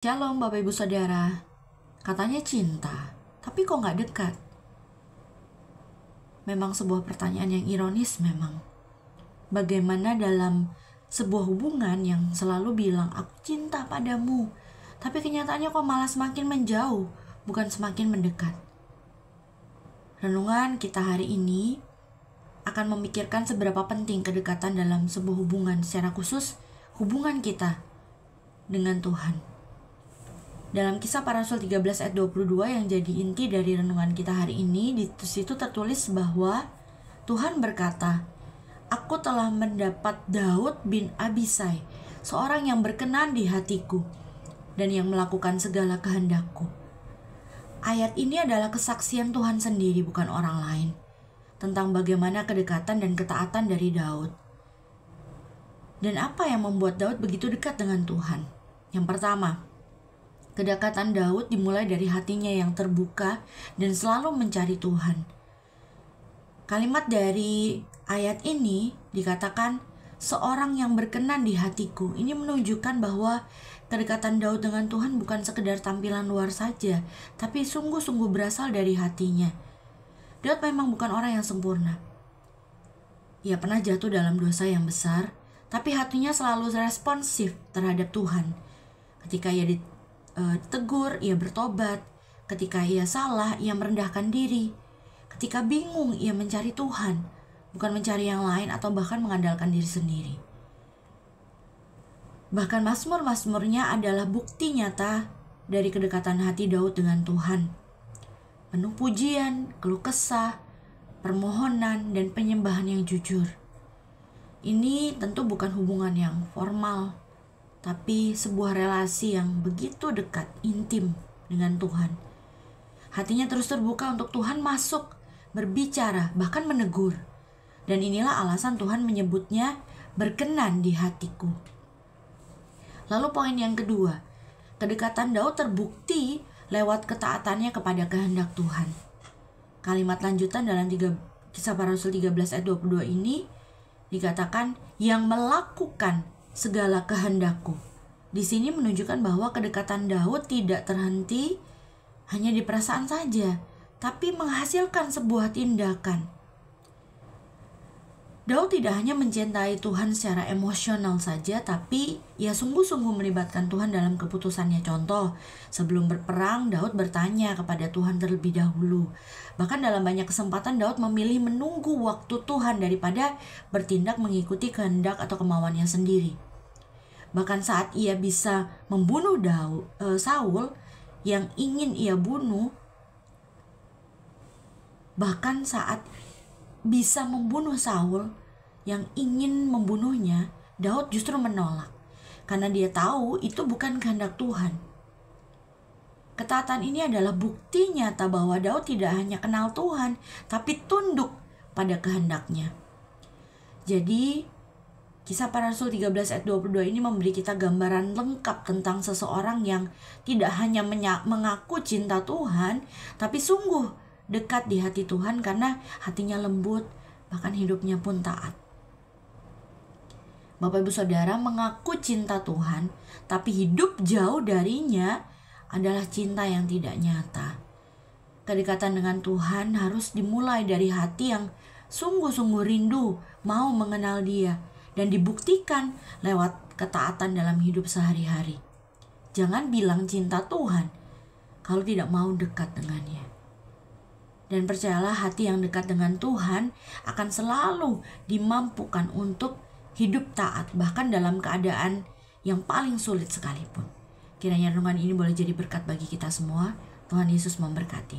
Shalom Bapak Ibu Saudara. Katanya cinta, tapi kok gak dekat? Memang sebuah pertanyaan yang ironis memang. Bagaimana dalam sebuah hubungan yang selalu bilang aku cinta padamu, tapi kenyataannya kok malah semakin menjauh, bukan semakin mendekat. Renungan kita hari ini akan memikirkan seberapa penting kedekatan dalam sebuah hubungan, secara khusus hubungan kita dengan Tuhan. Dalam Kisah Para Rasul 13 ayat 22 yang jadi inti dari renungan kita hari ini, di situ tertulis bahwa Tuhan berkata, "Aku telah mendapat Daud bin Abisai, seorang yang berkenan di hatiku dan yang melakukan segala kehendakku." Ayat ini adalah kesaksian Tuhan sendiri, bukan orang lain, tentang bagaimana kedekatan dan ketaatan dari Daud. Dan apa yang membuat Daud begitu dekat dengan Tuhan? Yang pertama, kedekatan Daud dimulai dari hatinya yang terbuka dan selalu mencari Tuhan. Kalimat dari ayat ini dikatakan, seorang yang berkenan di hatiku. Ini menunjukkan bahwa kedekatan Daud dengan Tuhan bukan sekedar tampilan luar saja, tapi sungguh-sungguh berasal dari hatinya. Daud memang bukan orang yang sempurna. Ia pernah jatuh dalam dosa yang besar, tapi hatinya selalu responsif terhadap Tuhan. Ketika ia ditegur, ia bertobat. Ketika ia salah, ia merendahkan diri. Ketika bingung, ia mencari Tuhan, bukan mencari yang lain atau bahkan mengandalkan diri sendiri. Bahkan mazmur-mazmurnya adalah bukti nyata dari kedekatan hati Daud dengan Tuhan. Penuh pujian, keluh kesah, permohonan, dan penyembahan yang jujur. Ini tentu bukan hubungan yang formal, tapi sebuah relasi yang begitu dekat, intim dengan Tuhan. Hatinya terus terbuka untuk Tuhan masuk, berbicara, bahkan menegur. Dan inilah alasan Tuhan menyebutnya berkenan di hatiku. Lalu poin yang kedua, kedekatan Daud terbukti lewat ketaatannya kepada kehendak Tuhan. Kalimat lanjutan dalam Kisah Para Rasul 13 ayat 22 ini dikatakan, yang melakukan segala kehendakku. Di sini menunjukkan bahwa kedekatan Daud tidak terhenti hanya di perasaan saja, tapi menghasilkan sebuah tindakan. Daud tidak hanya mencintai Tuhan secara emosional saja, tapi ia sungguh-sungguh melibatkan Tuhan dalam keputusannya. Contoh, sebelum berperang, Daud bertanya kepada Tuhan terlebih dahulu. Bahkan dalam banyak kesempatan, Daud memilih menunggu waktu Tuhan daripada bertindak mengikuti kehendak atau kemauannya sendiri. Bahkan saat ia bisa membunuh Saul yang ingin ia bunuh, bahkan saat bisa membunuh Saul yang ingin membunuhnya, Daud justru menolak karena dia tahu itu bukan kehendak Tuhan. Ketaatan ini adalah bukti nyata bahwa Daud tidak hanya kenal Tuhan, tapi tunduk pada kehendaknya. Jadi Kisah Para Rasul 13 ayat 22 ini memberi kita gambaran lengkap tentang seseorang yang tidak hanya mengaku cinta Tuhan, tapi sungguh dekat di hati Tuhan karena hatinya lembut, bahkan hidupnya pun taat. Bapak Ibu Saudara, mengaku cinta Tuhan, tapi hidup jauh darinya adalah cinta yang tidak nyata. Kedekatan dengan Tuhan harus dimulai dari hati yang sungguh-sungguh rindu mau mengenal Dia, dan dibuktikan lewat ketaatan dalam hidup sehari-hari. Jangan bilang cinta Tuhan kalau tidak mau dekat dengannya. Dan percayalah, hati yang dekat dengan Tuhan akan selalu dimampukan untuk hidup taat, bahkan dalam keadaan yang paling sulit sekalipun. Kiranya renungan ini boleh jadi berkat bagi kita semua. Tuhan Yesus memberkati.